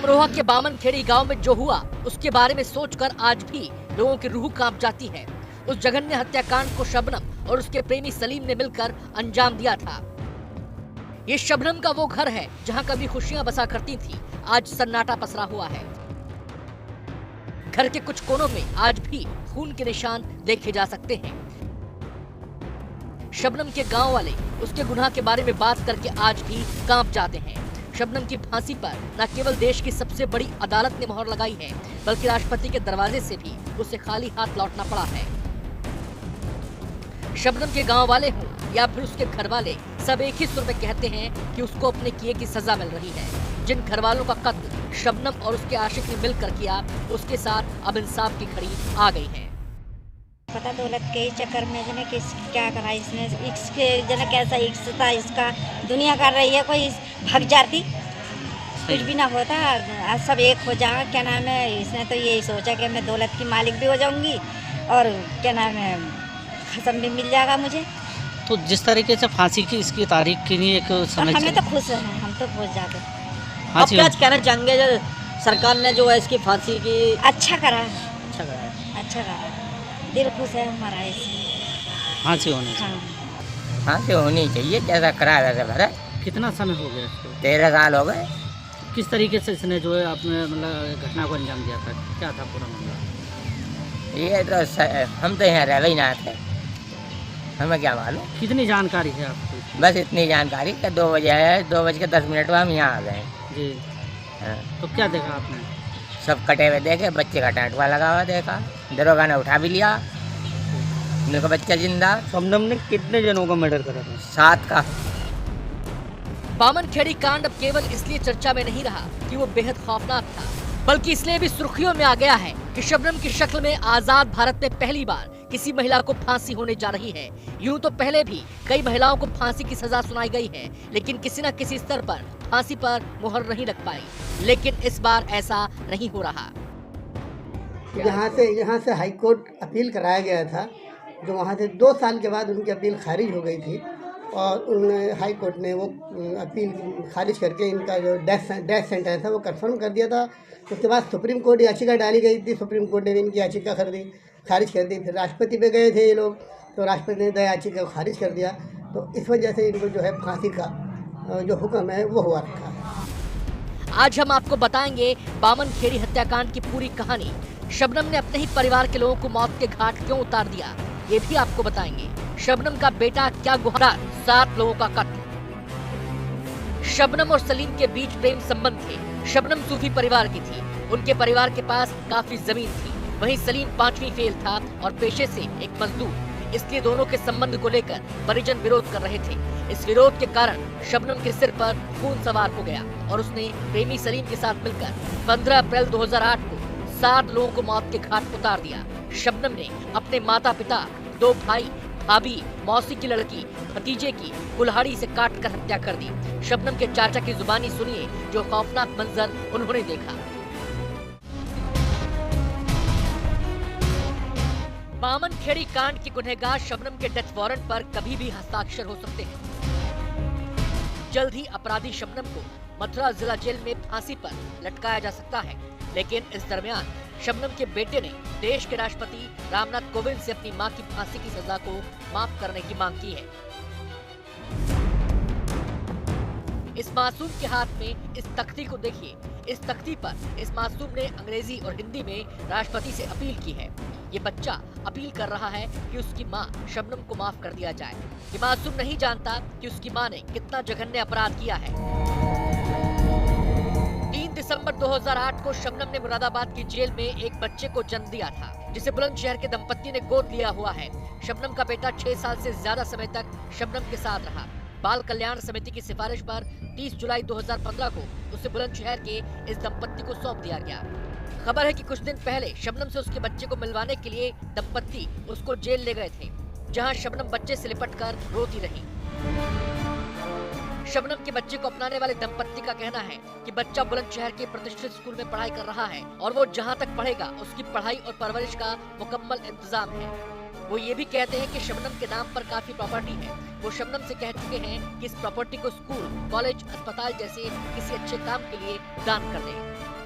अमरोहा के बामनखेड़ी गांव में जो हुआ उसके बारे में सोचकर आज भी लोगों की रूह कांप जाती है। उस जघन्य हत्याकांड को शबनम और उसके प्रेमी सलीम ने मिलकर अंजाम दिया था। ये शबनम का वो घर है जहां कभी खुशियां बसा करती थी, आज सन्नाटा पसरा हुआ है। घर के कुछ कोनों में आज भी खून के निशान देखे जा सकते हैं। शबनम के गांव वाले उसके गुनाह के बारे में बात करके आज भी कांप जाते हैं। शबनम की फांसी पर न केवल देश की सबसे बड़ी अदालत ने मोहर लगाई है, बल्कि राष्ट्रपति के दरवाजे से भी उसे खाली हाथ लौटना पड़ा है। शबनम के गांव वाले हों या फिर उसके घर वाले, सब एक ही सुर में कहते हैं कि उसको अपने किए की सजा मिल रही है। जिन घर वालों का कत्ल शबनम और उसके आशिक ने मिलकर किया, उसके साथ अब इंसाफ की घड़ी आ गई है। पता दौलत के चक्कर में जने किस क्या करा इसने, इसके जने कैसा इश्क था इसका, दुनिया कर रही है, कोई भाग जाती कुछ भी ना होता, आज सब एक हो जाएगा। क्या नाम है, इसने तो यही सोचा कि मैं दौलत की मालिक भी हो जाऊंगी और क्या नाम है खसम भी मिल जाएगा मुझे। तो जिस तरीके से फांसी की इसकी तारीख के लिए एक समय, हमें तो खुश है, हम तो खुश जाते। आप क्या कहना चाहेंगे, सरकार ने जो है इसकी फांसी की अच्छा करा, अच्छा करा, दिल खुश है हमारा इससे फांसी होने से। फांसी होनी चाहिए, जैसा करा वैसा भरा। कितना समय हो गया इसको? 13 साल हो गए। किस तरीके से इसने जो है आपने मतलब घटना को अंजाम दिया था, क्या था पूरा मामला? ये तो हम तो यहाँ रह ही ना थे, हमें क्या मालूम। कितनी जानकारी है आपको? बस इतनी जानकारी कि 2 बजे है, 2:10 में हम यहाँ आ गए जी। हाँ। तो क्या देखा आपने? सब कटे हुए देखे, बच्चे का टाँटवा लगा हुआ देखा, दरोगा ने उठा भी लिया, उनका बच्चा जिंदा। शबनम ने कितने जनों का मर्डर करा था? 7 का। बामनखेड़ी कांड अब केवल इसलिए चर्चा में नहीं रहा कि वो बेहद खौफनाक था, बल्कि इसलिए भी सुर्खियों में आ गया है कि शबनम की शक्ल में आजाद भारत में पहली बार किसी महिला को फांसी होने जा रही है। यूं तो पहले भी कई महिलाओं को फांसी की सजा सुनाई गई है, लेकिन किसी न किसी स्तर पर फांसी पर मुहर नहीं लग पाई। लेकिन इस बार ऐसा नहीं हो रहा। यहाँ से हाई कोर्ट अपील कराया गया था, जो वहाँ से 2 साल के बाद उनकी अपील खारिज हो गई थी और उन हाई कोर्ट ने वो अपील खारिज करके इनका जो डेथ सेंटेंस है वो कंफर्म कर दिया था। उसके बाद सुप्रीम कोर्ट याचिका डाली गई थी, सुप्रीम कोर्ट ने इनकी याचिका खारिज कर दी। फिर राष्ट्रपति पे गए थे ये लोग, तो राष्ट्रपति ने याचिका खारिज कर दिया। तो इस वजह से इनको जो है फांसी का जो हुक्म है वो हुआ रखा है। आज हम आपको बताएंगे बामनखेड़ी हत्याकांड की पूरी कहानी। शबनम ने अपने ही परिवार के लोगों को मौत के घाट क्यों उतार दिया, ये भी आपको बताएंगे। शबनम का बेटा क्या गुहार, 7 लोगों का कत्ल। शबनम और सलीम के बीच प्रेम संबंध थे। शबनम सूफी परिवार की थी, उनके परिवार के पास काफी जमीन थी। वहीं सलीम 5वीं फेल था और पेशे से एक मजदूर, इसलिए दोनों के संबंध को लेकर परिजन विरोध कर रहे थे। इस विरोध के कारण शबनम के सिर पर खून सवार हो गया और उसने प्रेमी सलीम के साथ मिलकर 15 अप्रैल 2008 को 7 लोगों को मौत के घाट उतार दिया। शबनम ने अपने माता पिता, 2 भाई, भाभी, मौसी की लड़की, भतीजे की कुल्हाड़ी से काट कर हत्या कर दी। शबनम के चाचा की जुबानी सुनिए जो खौफनाक मंजर उन्होंने देखा। बामनखेड़ी कांड की गुनहगार शबनम के डेथ वारंट पर कभी भी हस्ताक्षर हो सकते हैं। जल्द ही अपराधी शबनम को मथुरा जिला जेल में फांसी पर लटकाया जा सकता है, लेकिन इस दरमियान शबनम के बेटे ने देश के राष्ट्रपति रामनाथ कोविंद से अपनी मां की फांसी की सजा को माफ करने की मांग की है। इस मासूम के हाथ में इस तख्ती को देखिए। इस तख्ती पर इस मासूम ने अंग्रेजी और हिंदी में राष्ट्रपति से अपील की है। ये बच्चा अपील कर रहा है कि उसकी मां शबनम को माफ कर दिया जाए। ये मासूम नहीं जानता कि उसकी मां ने कितना जघन्य अपराध किया है। 3 दिसंबर 2008 को शबनम ने मुरादाबाद की जेल में एक बच्चे को जन्म दिया था, जिसे बुलंदशहर के दंपत्ति ने गोद लिया हुआ है। शबनम का बेटा 6 साल से ज्यादा समय तक शबनम के साथ रहा। बाल कल्याण समिति की सिफारिश पर 30 जुलाई 2015 को उसे बुलंदशहर के इस दंपत्ति को सौंप दिया गया। खबर है कि कुछ दिन पहले शबनम से उसके बच्चे को मिलवाने के लिए दंपत्ति उसको जेल ले गए थे, जहां शबनम बच्चे से लिपटकर रोती रही। शबनम के बच्चे को अपनाने वाले दंपत्ति का कहना है कि बच्चा बुलंदशहर के प्रतिष्ठित स्कूल में पढ़ाई कर रहा है और वो जहां तक पढ़ेगा उसकी पढ़ाई और परवरिश का मुकम्मल इंतजाम है। वो ये भी कहते हैं कि शबनम के नाम पर काफी प्रॉपर्टी है। वो शबनम से कह चुके हैं कि इस प्रॉपर्टी को स्कूल, कॉलेज, अस्पताल जैसे किसी अच्छे काम के लिए दान कर दें।